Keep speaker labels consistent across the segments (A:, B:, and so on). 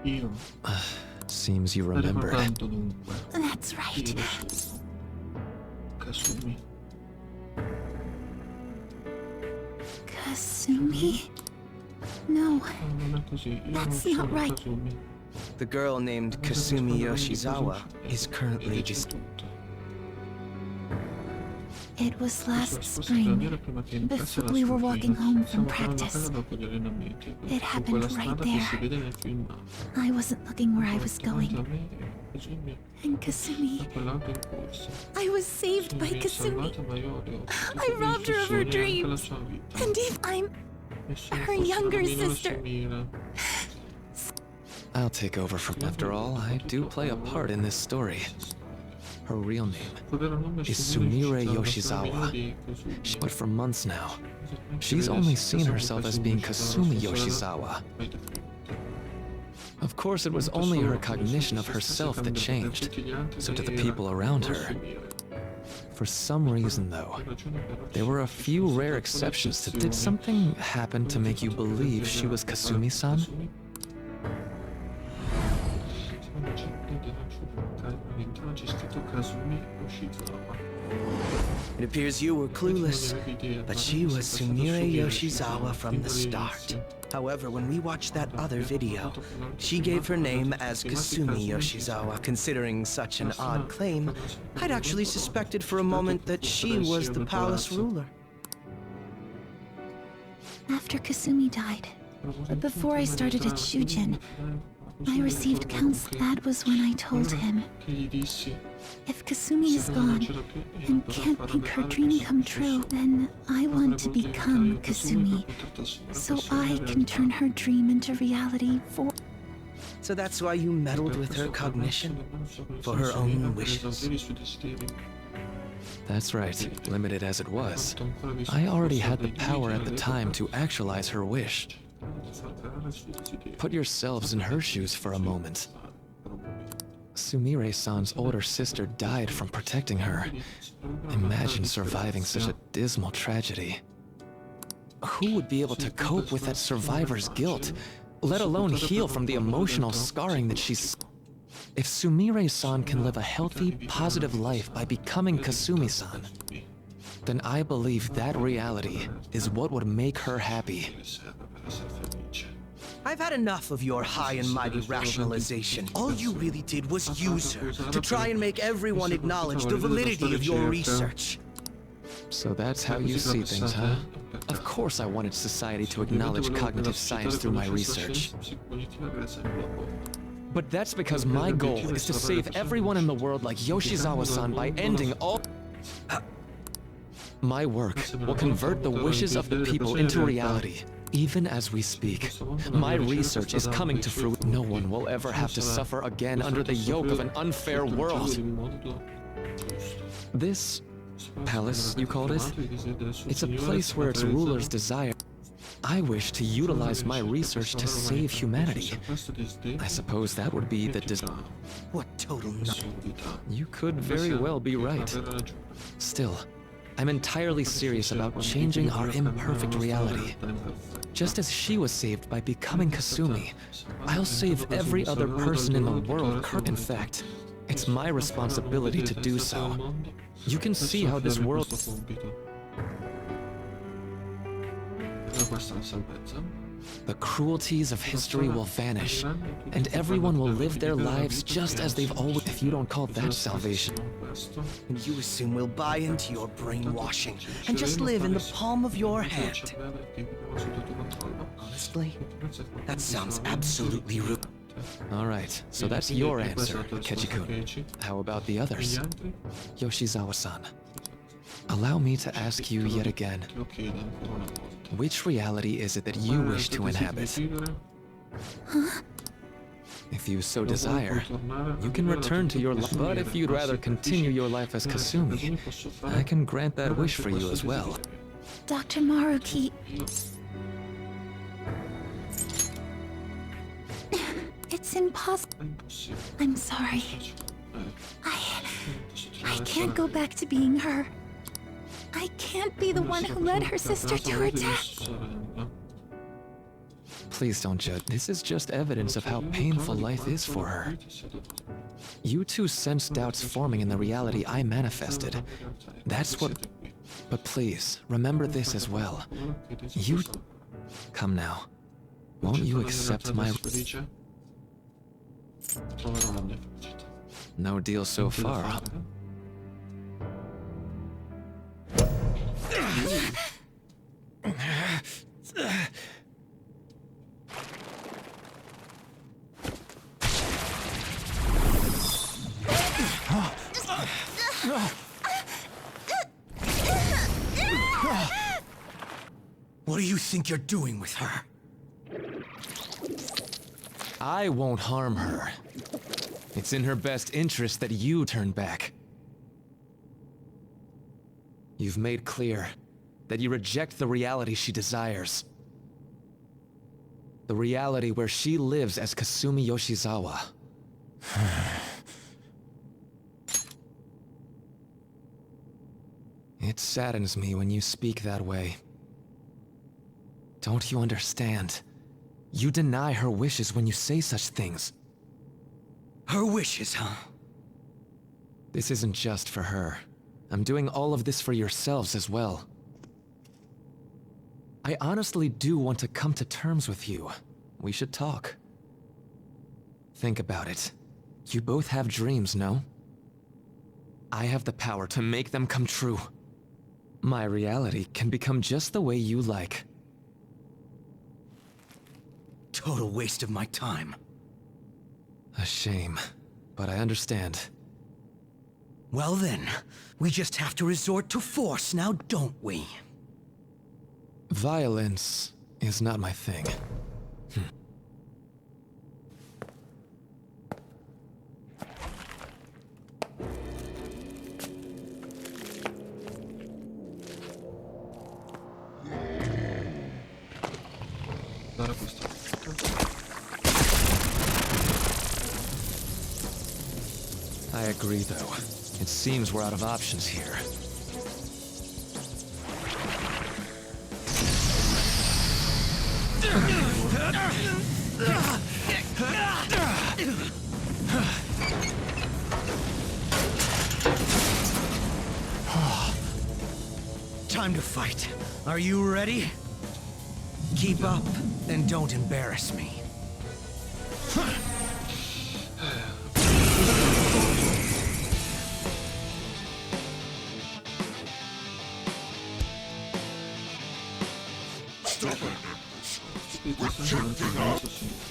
A: Io
B: Seems you
A: staremo
B: remembered.
A: tanto dunque.
C: That's right.
A: Kasumi.
C: Kasumi? No,
A: No, non è così. Io non
C: That's
A: sono
C: not right.
A: Kasumi.
D: The girl named Kasumi Yoshizawa is currently just...
C: it was last spring, before we were walking home from practice. It happened right there. I wasn't looking where I was going. And Kasumi... I was saved by Kasumi. I robbed her of her dreams. And if I'm her younger sister...
B: I'll take over from. After all, I do play a part in this story. Her real name is Sumire Yoshizawa. But for months now, she's only seen herself as being Kasumi Yoshizawa. Of course, it was only her cognition of herself that changed, so did the people around her. For some reason, though, there were a few rare exceptions to. Did something happen to make you believe she was Kasumi-san?
D: It appears you were clueless, but she was Sumire Yoshizawa from the start. However, when we watched that other video, she gave her name as Kasumi Yoshizawa. Considering such an odd claim, I'd actually suspected for a moment that she was the palace ruler.
C: After Kasumi died, but before I started at Shujin, I received counsel. That was when I told him, if Kasumi is gone and can't make her dream come true, then I want to become Kasumi, so I can turn her dream into reality for...
D: So that's why you meddled with her cognition? For her own wishes?
B: That's right, limited as it was. I already had the power at the time to actualize her wish. Put yourselves in her shoes for a moment. Sumire-san's older sister died from protecting her. Imagine surviving such a dismal tragedy. Who would be able to cope with that survivor's guilt, let alone heal from the emotional scarring that she's... If Sumire-san can live a healthy, positive life by becoming Kasumi-san, then I believe that reality is what would make her happy.
D: I've had enough of your high and mighty rationalization. All you really did was use her to try and make everyone acknowledge the validity of your research.
B: So that's how you see things, huh? Of course I wanted society to acknowledge cognitive science through my research. But that's because my goal is to save everyone in the world like Yoshizawa-san by ending all... My work will convert the wishes of the people into reality. Even as we speak, my research is coming to fruition. No one will ever have to suffer again under the yoke of an unfair world. This palace, you called it? It's a place where its rulers desire. I wish to utilize my research to save humanity. I suppose that would be the
D: What total
B: You could very well be right. Still, I'm entirely serious about changing our imperfect reality. Just as she was saved by becoming Kasumi, I'll save every other person in the world. In fact, it's my responsibility to do so. You can see how this world... The cruelties of history will vanish, and everyone will live their lives just as they've always... If you don't call that salvation...
D: And you assume we'll buy into your brainwashing and just live in the palm of your hand. Honestly, that sounds absolutely rude.
B: Alright, so that's your answer, Keiji-kun. How about the others? Yoshizawa-san, allow me to ask you yet again. Which reality is it that you wish to inhabit?
C: Huh?
B: If you so desire, you can return to your life. But if you'd rather continue your life as Kasumi, I can grant that wish for you as well.
C: Dr. Maruki... It's impossible. I'm sorry. I can't go back to being her. I can't be the one who led her sister to her death.
B: Please don't judge. This is just evidence of how painful life is for her. You two sense doubts forming in the reality I manifested. That's what... But please, remember this as well. You... Come now. Won't you accept my... No deal so far, huh?
D: What do you think you're doing with her?
B: I won't harm her. It's in her best interest that you turn back. You've made clear that you reject the reality she desires. The reality where she lives as Kasumi Yoshizawa. It saddens me when you speak that way. Don't you understand? You deny her wishes when you say such things.
D: Her wishes, huh?
B: This isn't just for her. I'm doing all of this for yourselves as well. I honestly do want to come to terms with you. We should talk. Think about it. You both have dreams, no? I have the power to make them come true. My reality can become just the way you like.
D: Total waste of my time.
B: A shame, but I understand.
D: Well then, we just have to resort to force now, don't we?
B: Violence is not my thing.
A: Guarda questo.
B: I agree, though. It seems we're out of options here.
D: Time to fight. Are you ready? Keep up, and don't embarrass me.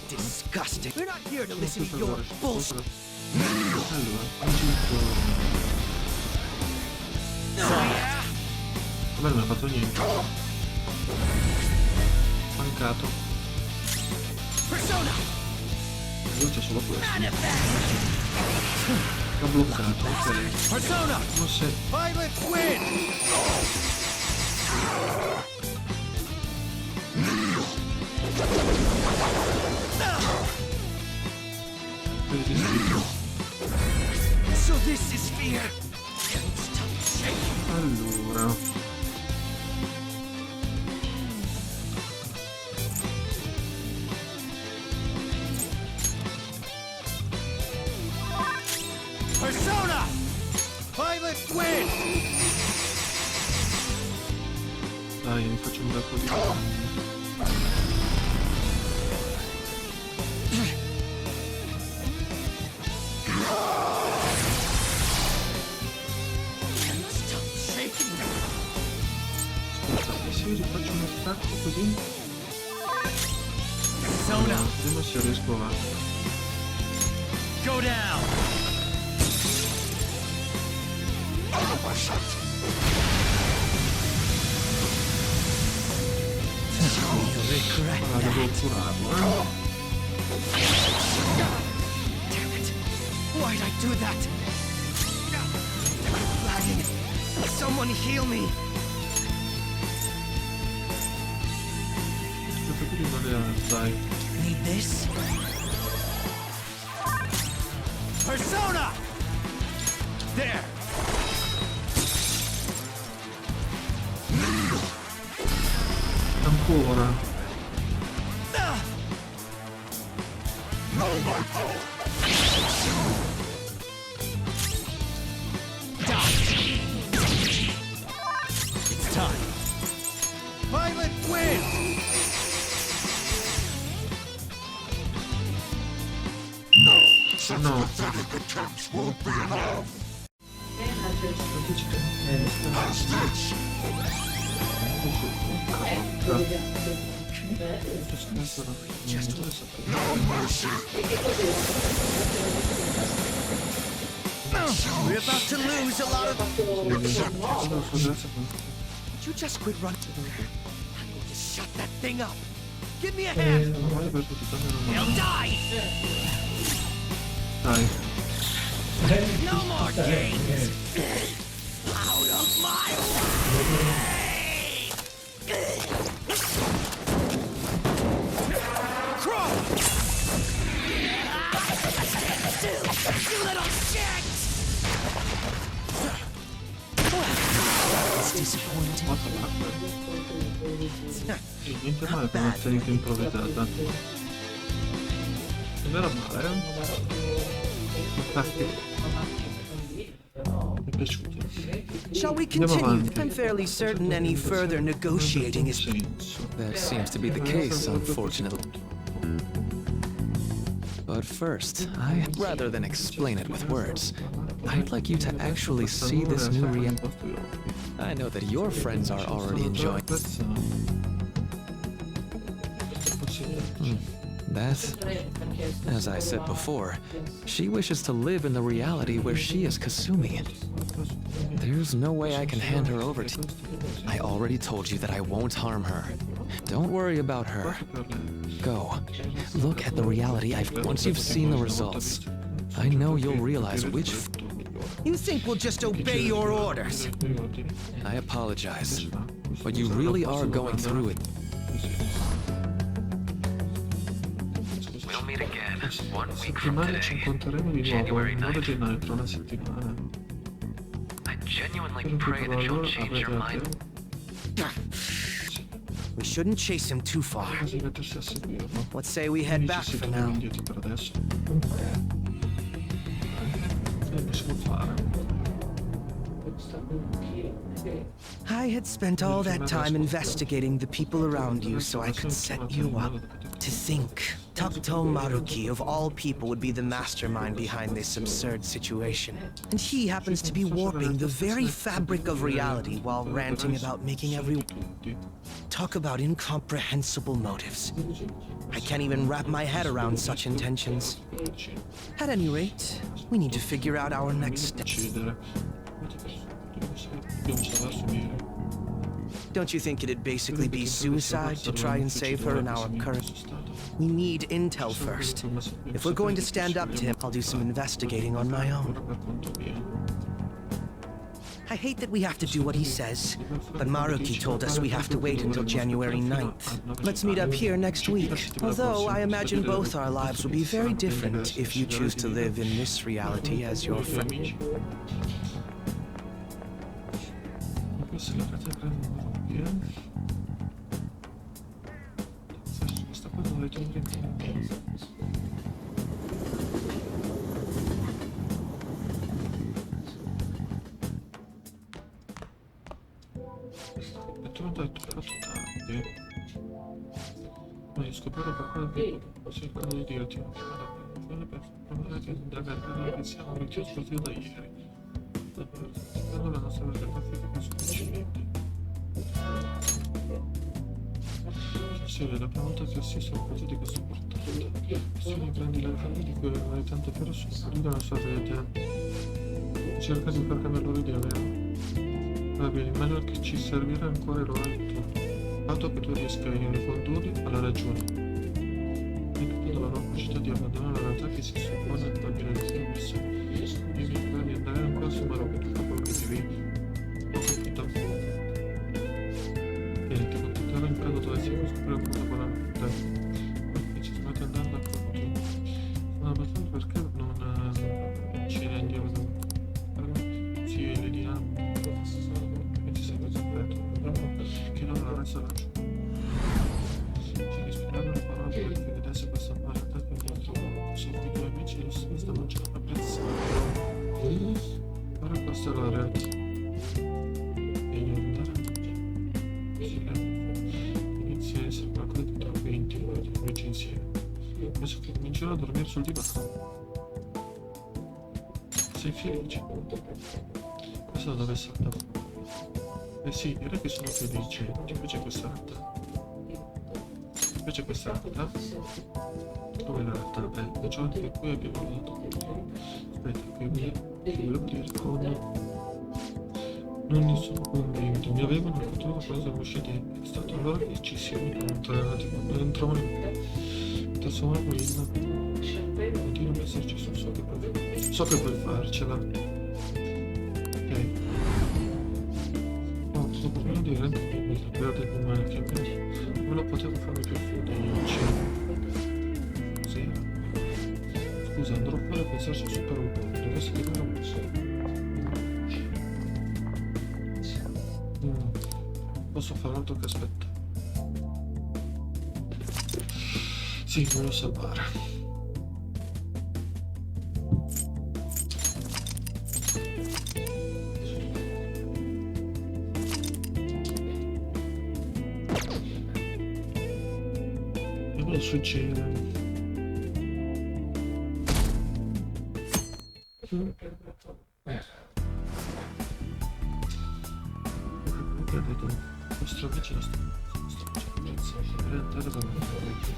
D: Disgusting. We're not here to listen to your bullshit.
A: Vabbè, non ha fatto niente. Mancato. Io c'è solo questo. L'ho bloccato, ok. Non sei.
D: So this is fear.
A: Allora.
D: Persona! Pilot win!
A: Dai, mi faccio un bel po' di danni. Aspetta, e se io gli faccio un attacco così?
D: Persona!
A: Vediamo se riesco a...
D: Go down!
A: Ah, devo curarlo,
D: Damn it! Why'd I do that? Lagging. Someone heal me!
A: Aspetta che non le dai.
D: Need this? Persona! There!
A: Ancora.
D: It's time. Violet wins!
A: No.
D: We're about to lose a lot of... Would you just quit running? I'm going to shut that thing up. Give me a hand. He'll die. No more games. Out of my way. Crow. You little shit. It's disappointing.
A: Niente male per una serie improvvisata. Non era male, infatti mi è piaciuto.
D: Shall we continue? I'm fairly certain any further negotiating is...
B: That seems to be the case, unfortunately. But first, rather than explain it with words, I'd like you to actually see this new reality. I know that your friends are already enjoying that. As I said before, she wishes to live in the reality where she is Kasumi. There's no way I can hand her over to you. I already told you that I won't harm her. Don't worry about her. Go. Look at the reality once you've seen the results. I know you'll realize which...
D: You think we'll just obey your orders?
B: I apologize, but you really are going through it. We'll meet again 1 week from today, January 9th. I genuinely pray that you'll change your mind.
D: We shouldn't chase him too far. Let's say we head back for now. I had spent all that time investigating the people around you so I could set you up. To think, Takuto Maruki of all people would be the mastermind behind this absurd situation. And he happens to be warping the very fabric of reality while ranting about making everyone... Talk about incomprehensible motives. I can't even wrap my head around such intentions. At any rate, we need to figure out our next steps. Don't you think it'd basically be suicide to try and save her in our current... We need intel first. If we're going to stand up to him, I'll do some investigating on my own. I hate that we have to do what he says, but Maruki told us we have to wait until January 9th. Let's meet up here next week. Although I imagine both our lives will be very different if you choose to live in this reality as your friend.
A: Voglio scoprire per quale sto cercando di dirti per provare a indagare che siamo venuti a scoprire da ieri. Cercando la nostra verdadera fisica sufficiente. Sì, è la prima volta che assisto a un progetto di questo portale. Sono grandi legali di cui avevano tanto fiero sul periodo della sua rete. Cerca di far cambiare loro idea, vero? Va bene, il manual che ci servirà ancora lo hai. Fatto che tu riesca a ricondurli alla ragione. Ripetuto la loro capacità di abbandonare la realtà che si suppone al bambino di se e mi pare di andare ancora su Marocco per quello che ti vedi. Ho capito. Bene, ti contatterò in caso dovessi scoprire questa buona vita. Perché ci state andando a proprio tu. Sono abbastanza perché non ci rendiamo da... Sì, le diamo. E ci serve rispetto. Che non la resta ragione. Ci risparmiamo le parole perché adesso questa parte è molto penso che comincerò a dormire sul divano. Sei felice? Questo dove è saltato? Eh sì, direi che sono felice. Ti piace questa realtà? Ti piace questa realtà? Come la realtà? Le giochi che qui abbiamo dato. Aspetta, che volevo dire come... Non ne sono convinto, mi avevano raccontato cosa siamo usciti. È stato allora che ci siamo incontrati, quando entravamo in persona quella. Continua a esserci su, so che puoi farcela. Ok. No, sto parlando di rendere la create con me, che me lo potevo farmi più felice. Sì. Scusa, andrò fuori a pensarci su per un po', dovessi dire un po'. Posso fare altro che aspetta. Sì, voglio salvare. E cosa succede? Questo vicino sta facendo per entrare da me.